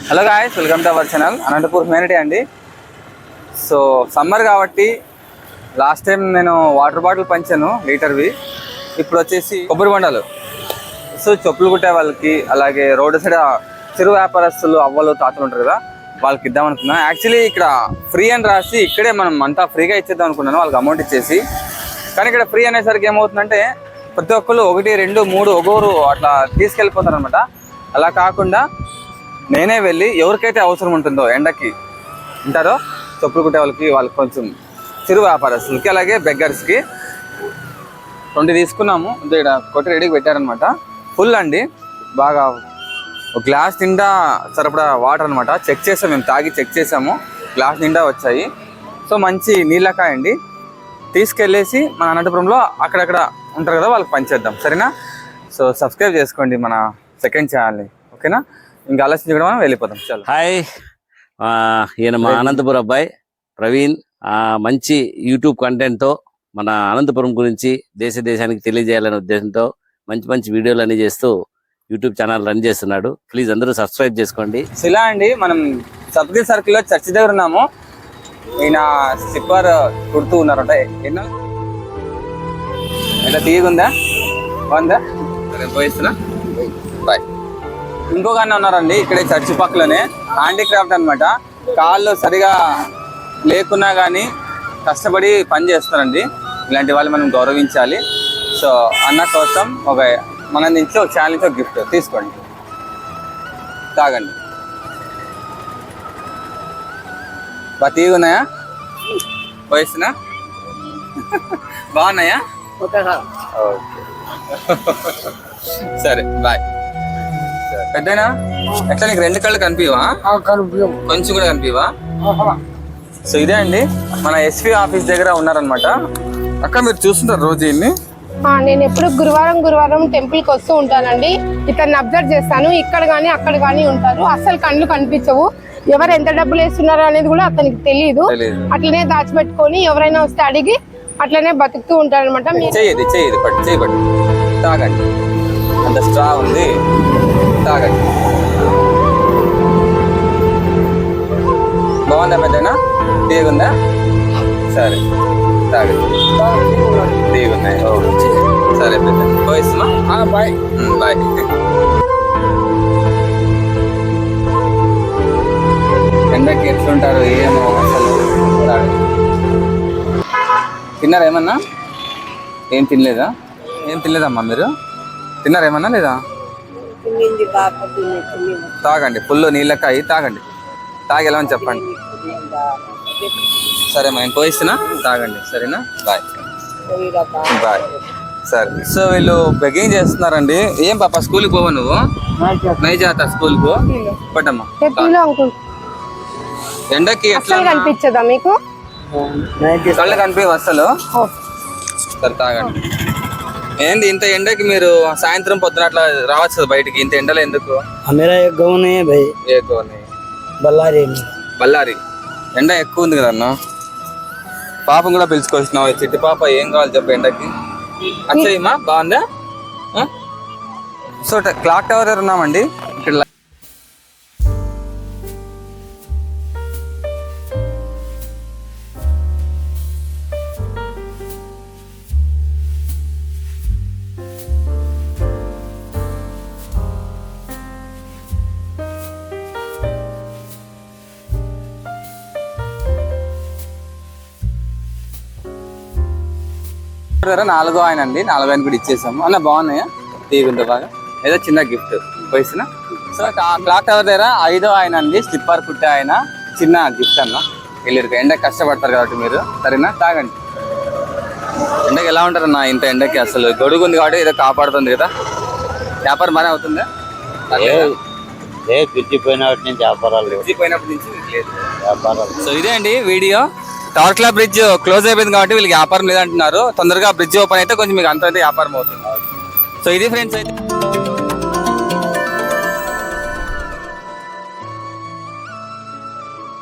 Hello guys, welcome to our channel Anantapur humanity అండి. So summer కాబట్టి last time నేను water bottle పంచాను లీటర్వి. ఇప్పుడు వచ్చేసి కొబ్బరి బొండాలు. సో చెప్పులు కుట్టే వాళ్ళకి, అలాగే రోడ్డు సైడ్ చిరు వ్యాపారస్తులు అవ్వలు తాతలు ఉంటారు కదా, వాళ్ళకి ఇద్దాం అనుకున్నాను. యాక్చువల్లీ ఇక్కడ ఫ్రీ అని రాసి ఇక్కడే మనం అంతా ఫ్రీగా ఇచ్చేద్దాం అనుకున్నాను, వాళ్ళకి అమౌంట్ ఇచ్చేసి. కానీ ఇక్కడ ఫ్రీ అనేసరికి ఏమవుతుందంటే ప్రతి ఒక్కరు 1, 2, 3 ఒక్కొరు అట్లా తీసుకెళ్ళిపోతారు అనమాట. అలా కాకుండా నేనే వెళ్ళి ఎవరికైతే అవసరం ఉంటుందో ఎండకి ఉంటారో చెప్పులు కుట్టే వాళ్ళకి కొంచెం చిరు వ్యాపారస్తులకి, అలాగే బెగ్గర్స్కి 20 తీసుకున్నాము. ఇక్కడ కొట్టి రెడీకి పెట్టారనమాట. ఫుల్ అండి, బాగా ఒక గ్లాస్ నిండా సరిపడా వాటర్ అనమాట. చెక్ చేసాము, మేము తాగి చెక్ చేసాము, గ్లాస్ నిండా వచ్చాయి. సో మంచి నీళ్ళకాయ అండి. తీసుకెళ్ళేసి మన అనంతపురంలో అక్కడక్కడ ఉంటారు కదా, వాళ్ళకి పంచేద్దాం, సరేనా? సో సబ్స్క్రైబ్ చేసుకోండి మన సెకండ్ ఛానల్ని, ఓకేనా? ఇంకా ఆలోచించడం మనం వెళ్ళిపోతాం. చలో. హాయ్, ఈయన మా అనంతపురం అబ్బాయి ప్రవీణ్. మంచి యూట్యూబ్ కంటెంట్తో మన అనంతపురం గురించి దేశానికి తెలియజేయాలనే ఉద్దేశంతో మంచి మంచి వీడియోలు అన్ని చేస్తూ యూట్యూబ్ ఛానల్ రన్ చేస్తున్నాడు. ప్లీజ్ అందరూ సబ్స్క్రైబ్ చేసుకోండి. ఇలా అండి, మనం సబ్సిడీ సర్కిల్లో చర్చి దగ్గర ఉన్నాము. ఈయన స్లిప్పర్ కుడుతూ ఉన్నారంట. ఎంత తీయగుందా, బాగుందా? సరే పోయిస్తున్నా, బాయ్. ఇంకొక అన్న ఉన్నారండి ఇక్కడే చర్చి పక్కలోనే, హ్యాండీక్రాఫ్ట్ అనమాట. కాళ్ళు సరిగా లేకున్నా కానీ కష్టపడి పని చేస్తారండి. ఇలాంటి వాళ్ళు మనం గౌరవించాలి. సో అన్న కోసం మన నుంచి ఒక ఛానల్ నుంచి ఒక గిఫ్ట్ తీసుకోండి, తాగండి. తీగ ఉన్నాయా, పోయిస్తున్నా, బాగున్నాయా? ఓకే, సరే బాయ్. పెద్దనా ఎట్లా నీకు 2 కళ్ళు కనిపివా? కొంచెం కూడా కనిపివా? సో ఇదే అండి మన ఎస్పీ ఆఫీస్ దగ్గర ఉన్నారనమాట. అక్క మీరు చూస్తుంటారు రోజు ఇన్ని? నేను ఎప్పుడు గురువారం టెంపుల్ కి వస్తూ ఉంటానండి. ఇతన్ని అబ్జర్వ్ చేస్తాను. ఇక్కడ గానీ అక్కడ గానీ ఉంటారు, అసలు కళ్ళు కనిపించవు. ఎవరు ఎంత డబ్బులు వేస్తున్నారో అనేది కూడా అతనికి తెలియదు. అట్లనే దాచిపెట్టుకొని ఎవరైనా వస్తే అడిగి అట్లనే బతుకుతూ ఉంటారు అనమాట. చేయబట్టి తాగండి, అంత స్ట్రా ఉంది, తాగండి. బాగుందా పెద్దనా? తీగుందా? సరే తాగండి, తీగున్నాయి. సరే పెద్ద పోయిస్తున్నా, బాయ్ బాయ్. ఎండకి ఎట్లుంటారు ఏమో అసలు. తిన్నారా ఏమన్నా? ఏం తినలేదమ్మా మీరు? తిన్నారా ఏమన్నా లేదా? తాగండి, ఫుల్ నీళ్ళకాయ తాగండి, తాగి వెళ్ళమని చెప్పండి. సరే నేను పోయిస్తున్నా, తాగండి, సరేనా? Bye bye. సరే. సో వీళ్ళు బెగ్గింగ్ చేస్తున్నారండి. ఏం పాప స్కూల్కి పోవా నువ్వు? నై జాతా స్కూల్కు పట్టమ్మా. ఎండకి ఎట్లా కనిపించదా మీకు? కళ్ళు కనిపించవు అసలు. సరే తాగండి. ఏంది ఇంత ఎండకి మీరు సాయంత్రం పొద్దున అట్లా రావచ్చు బయటికి? ఇంత ఎండలో ఎందుకు? బళ్ళారి ఎండ ఎక్కువ ఉంది కదా అన్న. పాపం కూడా పిలుచుకొచ్చినావు, చిట్టి పాప. ఏం కావాలి చెప్పు ఎండకి? అచ్చయ్యమ్మా, బాగుందా? సో క్లాక్ టవర్ దగ్గర ఉన్నామండి. ఇక్కడ నాలుగో ఆయన అండి, 4వ ఆయన కూడా ఇచ్చేసాము. అన్న బాగున్నాయా? తీగుంటే బాగా ఏదో చిన్న గిఫ్ట్ పోయిస్తున్నా. సో క్లాక్ టవర్ దగ్గర 5వ ఆయన అండి, స్లిప్పర్ కుట్టే ఆయన. చిన్న గిఫ్ట్ అన్న. వెళ్ళారు, ఎండకి కష్టపడతారు కాబట్టి మీరు, సరేనా? తాగండి. ఎండకి ఎలా ఉంటారన్నా ఇంత ఎండకి? అసలు గొడుగు ఉంది కాబట్టి ఏదో కాపాడుతుంది కదా. వ్యాపారం బాగానే అవుతుందా? పోయినప్పటి నుంచి వ్యాపారాలు లేదు. సో ఇదే అండి వీడియో. టవర్క్లా బ్రిడ్జ్ క్లోజ్ అయిపోయింది కాబట్టి వీళ్ళకి వ్యాపారం లేదంటున్నారు. తొందరగా బ్రిడ్జ్ ఓపెన్ అయితే కొంచెం మీకు అంత అయితే వ్యాపారం అవుతుంది. సో ఇది ఫ్రెండ్స్ అయితే